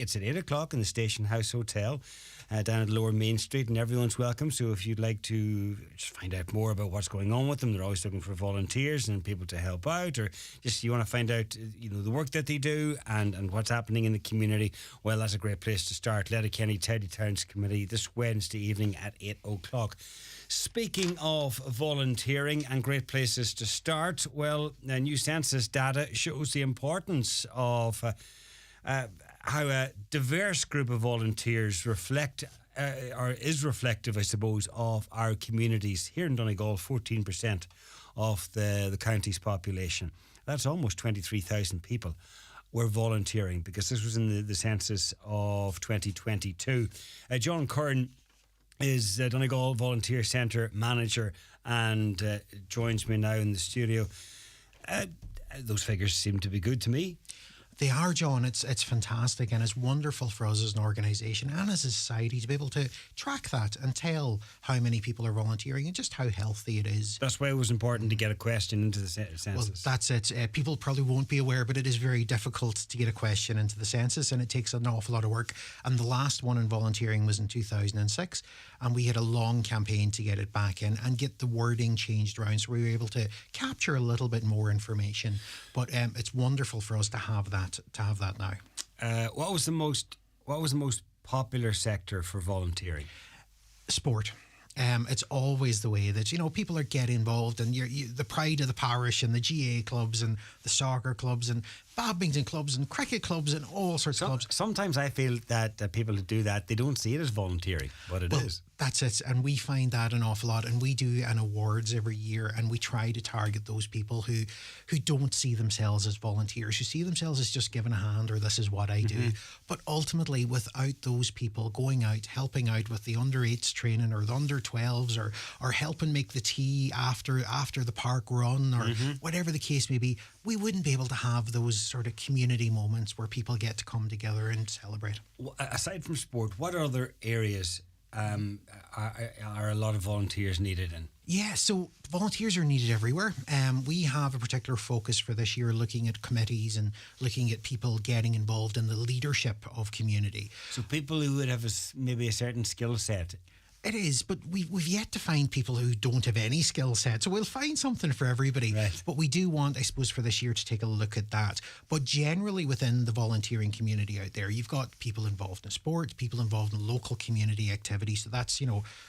It's at 8 o'clock in the Station House Hotel down at Lower Main Street, and everyone's welcome. So if you'd like to just find out more about what's going on with them, they're always looking for volunteers and people to help out, or just you want to find out the work that they do and what's happening in the community, well, that's a great place to start. Letterkenny Tidy Towns Committee this Wednesday evening at 8 o'clock. Speaking of volunteering and great places to start, well, new census data shows the importance of how a diverse group of volunteers is reflective, I suppose, of our communities. Here in Donegal, 14% of the county's population. That's almost 23,000 people were volunteering, because this was in the census of 2022. John Curran is Donegal Volunteer Centre manager and joins me now in the studio. Those figures seem to be good to me. They are, John. It's fantastic, and it's wonderful for us as an organisation and as a society to be able to track that and tell how many people are volunteering and just how healthy it is. That's why it was important to get a question into the census. Well, that's it. People probably won't be aware, but it is very difficult to get a question into the census, and it takes an awful lot of work. And the last one in volunteering was in 2006, and we had a long campaign to get it back in and get the wording changed around, so we were able to capture a little bit more information. But it's wonderful for us to have that now. What was the most popular sector for volunteering? Sport. It's always the way that people are getting involved, and the pride of the parish and the GA clubs and the soccer clubs and badminton clubs and cricket clubs and all sorts of clubs. Sometimes I feel that people who do that, they don't see it as volunteering, but it is. That's it, and we find that an awful lot, and we do an awards every year, and we try to target those people who don't see themselves as volunteers, who see themselves as just giving a hand, or this is what I do. But ultimately, without those people going out, helping out with the under-8s training or the under-12s, or helping make the tea after the park run, or whatever the case may be, we wouldn't be able to have those sort of community moments where people get to come together and celebrate. Aside from sport, what other areas are a lot of volunteers needed in? Yeah, so volunteers are needed everywhere. We have a particular focus for this year looking at committees and looking at people getting involved in the leadership of community. So people who would have maybe a certain skill set. It is, but we've yet to find people who don't have any skill set. So we'll find something for everybody. Right. But we do want, I suppose, for this year to take a look at that. But generally within the volunteering community out there, you've got people involved in sport, people involved in local community activities. So that's,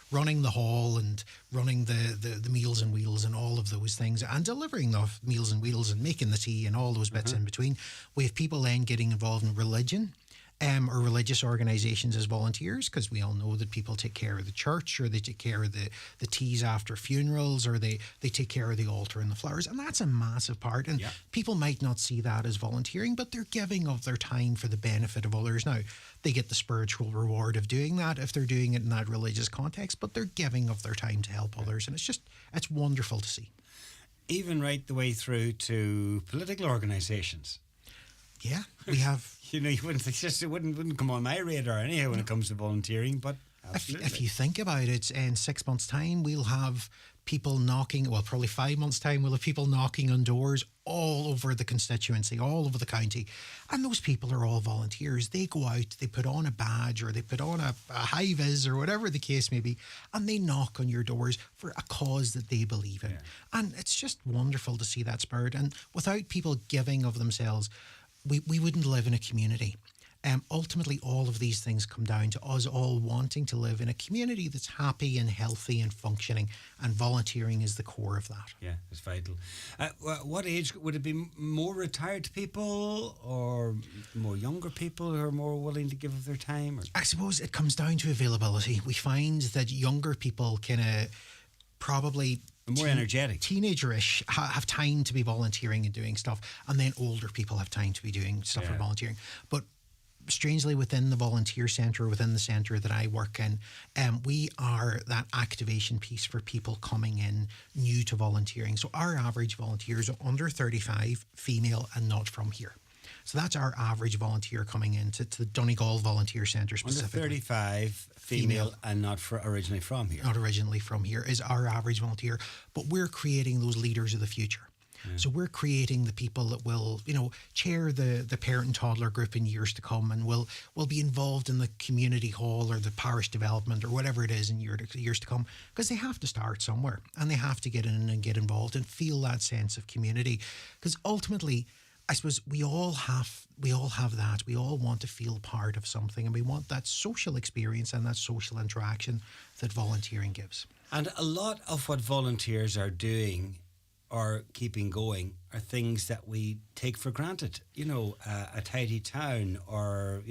running the hall and running the Meals and Wheels and all of those things, and delivering the Meals and Wheels and making the tea and all those bits in between. We have people then getting involved in religion. Or religious organisations as volunteers, because we all know that people take care of the church, or they take care of the teas after funerals, or they take care of the altar and the flowers, and that's a massive part. And people might not see that as volunteering, but they're giving of their time for the benefit of others. Now, they get the spiritual reward of doing that if they're doing it in that religious context, but they're giving of their time to help others, and it's wonderful to see. Even right the way through to political organisations. Yeah, we have. You wouldn't come on my radar anyhow when it comes to volunteering, but absolutely. If you think about it, in 6 months' time, we'll have people knocking, probably 5 months' time, we'll have people knocking on doors all over the constituency, all over the county. And those people are all volunteers. They go out, they put on a badge, or they put on a high-vis, or whatever the case may be, and they knock on your doors for a cause that they believe in. Yeah. And it's just wonderful to see that spirit. And without people giving of themselves, we wouldn't live in a community. Ultimately, all of these things come down to us all wanting to live in a community that's happy and healthy and functioning, and volunteering is the core of that. Yeah, it's vital. What age would it be? More retired people or more younger people who are more willing to give of their time? Or? I suppose it comes down to availability. We find that younger people probably more energetic, teenager-ish, have time to be volunteering and doing stuff, and then older people have time to be doing stuff for volunteering. But strangely, within the volunteer centre, within the centre that I work in, we are that activation piece for people coming in new to volunteering. So our average volunteers are under 35, female, and not from here. So that's our average volunteer coming into the Donegal Volunteer Centre specifically. Under 35, female, and not originally from here. Not originally from here is our average volunteer, but we're creating those leaders of the future. So we're creating the people that will, chair the parent and toddler group in years to come, and will be involved in the community hall or the parish development or whatever it is in years to come, because they have to start somewhere and they have to get in and get involved and feel that sense of community. Because ultimately, I suppose we all have that. We all want to feel part of something, and we want that social experience and that social interaction that volunteering gives. And a lot of what volunteers are doing or keeping going are things that we take for granted. A tidy town, or,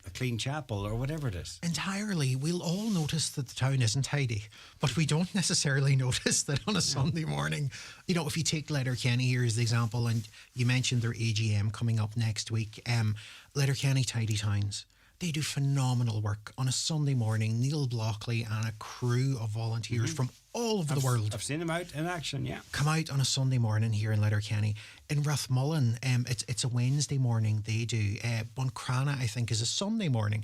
a clean chapel, or whatever it is. Entirely. We'll all notice that the town isn't tidy, but we don't necessarily notice that on a Sunday morning. If you take Letterkenny here as the example, and you mentioned their AGM coming up next week, Letterkenny Tidy Towns, they do phenomenal work on a Sunday morning. Neil Blockley and a crew of volunteers from all over the world. I've seen them out in action, yeah. Come out on a Sunday morning here in Letterkenny. In Rathmullen, it's a Wednesday morning they do. Buncrana, I think, is a Sunday morning,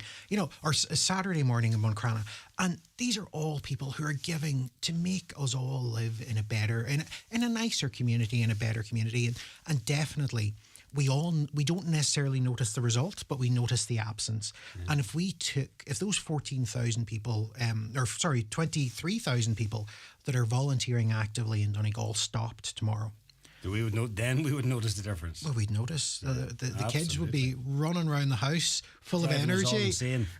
or a Saturday morning in Buncrana. And these are all people who are giving to make us all live in a better, in a nicer community, in a better community. And definitely, we don't necessarily notice the result, but we notice the absence. Yeah. And if those 14,000 people, 23,000 people that are volunteering actively in Donegal stopped tomorrow, we would notice the difference. Well, we'd notice the kids would be running around the house full of energy.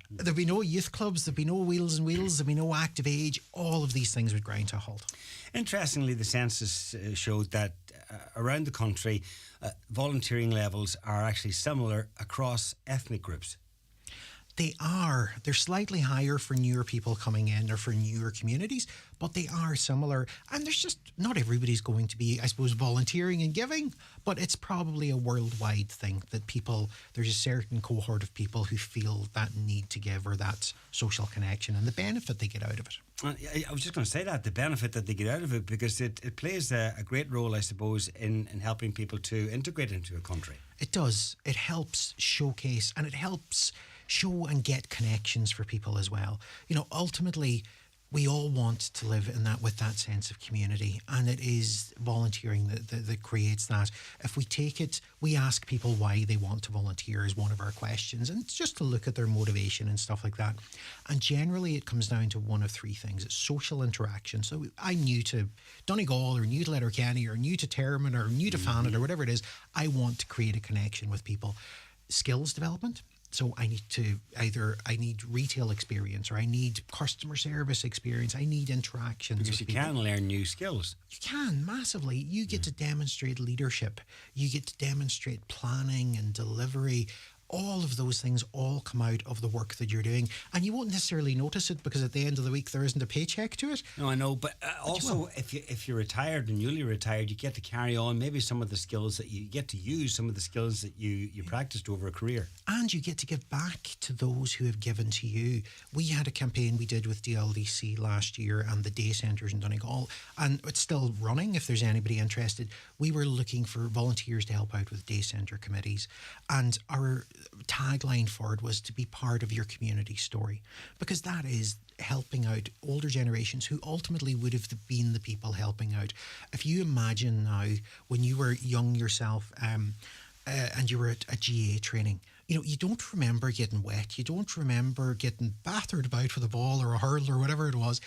There'd be no youth clubs, there'd be no Wheels and Wheels, there'd be no active age. All of these things would grind to a halt. Interestingly, the census showed that around the country, volunteering levels are actually similar across ethnic groups. They are. They're slightly higher for newer people coming in or for newer communities, but they are similar. And there's just not everybody's going to be, I suppose, volunteering and giving, but it's probably a worldwide thing that there's a certain cohort of people who feel that need to give or that social connection and the benefit they get out of it. I was just going to say that, the benefit that they get out of it, because it plays a great role, I suppose, in helping people to integrate into a country. It does. It helps showcase, and it helps show and get connections for people as well. Ultimately, we all want to live in that with that sense of community, and it is volunteering that creates that. If we take it, we ask people why they want to volunteer as one of our questions, and it's just to look at their motivation and stuff like that. And generally, it comes down to one of three things. It's social interaction. So I'm new to Donegal, or new to Letterkenny, or new to Termon, or new to Fannin, or whatever it is. I want to create a connection with people. Skills development. So I need retail experience, or I need customer service experience. I need interactions. Because you can learn new skills. You can, massively. You get to demonstrate leadership. You get to demonstrate planning and delivery. All of those things all come out of the work that you're doing, and you won't necessarily notice it because at the end of the week there isn't a paycheck to it. No, I know, but also if you're retired and newly retired, you get to carry on maybe some of the skills that you get to use, some of the skills that you practiced over a career, and you get to give back to those who have given to you. We had a campaign we did with DLDC last year and the day centres in Donegal, and it's still running if there's anybody interested. We were looking for volunteers to help out with day centre committees, and our tagline for it was to be part of your community story, because that is helping out older generations who ultimately would have been the people helping out. If you imagine now when you were young yourself and you were at a GA training, you don't remember getting wet, you don't remember getting battered about with a ball or a hurl or whatever it was.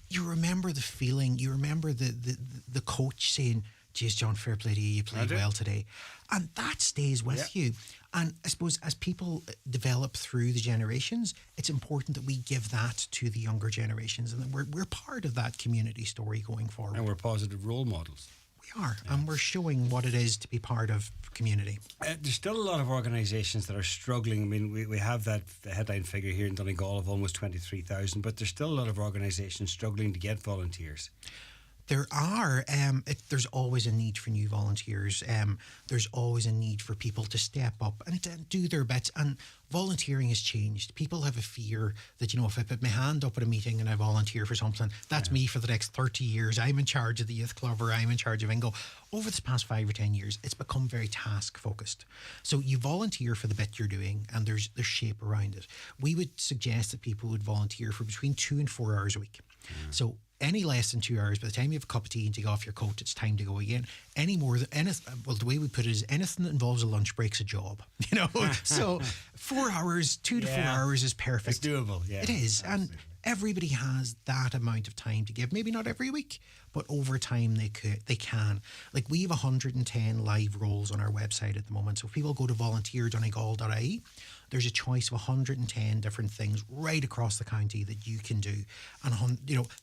You remember the feeling, you remember the coach saying, "Geez, John, fair play to you, you played well today." And that stays with you. And I suppose as people develop through the generations, it's important that we give that to the younger generations, and that we're part of that community story going forward. And we're positive role models. We are, and we're showing what it is to be part of community. There's still a lot of organisations that are struggling. I mean, we have that headline figure here in Donegal of almost 23,000, but there's still a lot of organisations struggling to get volunteers. There are. There's always a need for new volunteers. There's always a need for people to step up and to do their bits. And volunteering has changed. People have a fear that, if I put my hand up at a meeting and I volunteer for something, that's me for the next 30 years. I'm in charge of the youth club, or I'm in charge of Ingo. Over this past 5 or 10 years, it's become very task focused. So you volunteer for the bit you're doing, and there's shape around it. We would suggest that people would volunteer for between 2 and 4 hours a week. So any less than 2 hours, by the time you have a cup of tea and take off your coat, it's time to go again. Any more than anything, well, the way we put it is anything that involves a lunch break's a job, you know. So 4 hours, 2 to 4 hours is perfect. It's doable, yeah. It is. Absolutely. And everybody has that amount of time to give. Maybe not every week, but over time they can. Like, we have 110 live roles on our website at the moment. So if people go to volunteer.donegal.ie, there's a choice of 110 different things right across the county that you can do, and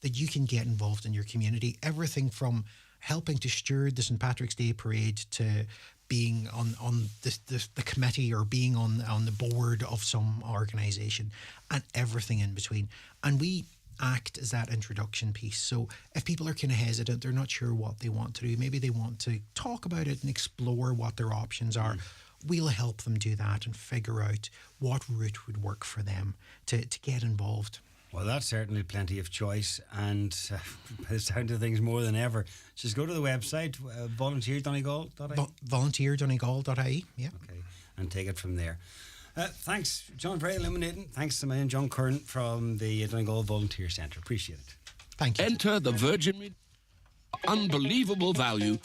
that you can get involved in your community. Everything from helping to steward the St. Patrick's Day parade to being on the committee or being on the board of some organisation, and everything in between. And we act as that introduction piece. So if people are kind of hesitant, they're not sure what they want to do, maybe they want to talk about it and explore what their options are, we'll help them do that and figure out what route would work for them to get involved. Well, that's certainly plenty of choice, and by the sound of things, more than ever. Just go to the website, volunteer.donegal.ie. Volunteer.donegal.ie, yeah. Okay, and take it from there. Thanks, John, very illuminating. Thanks to me and John Curran from the Donegal Volunteer Centre. Appreciate it. Thank you. Enter the Virgin. Unbelievable value.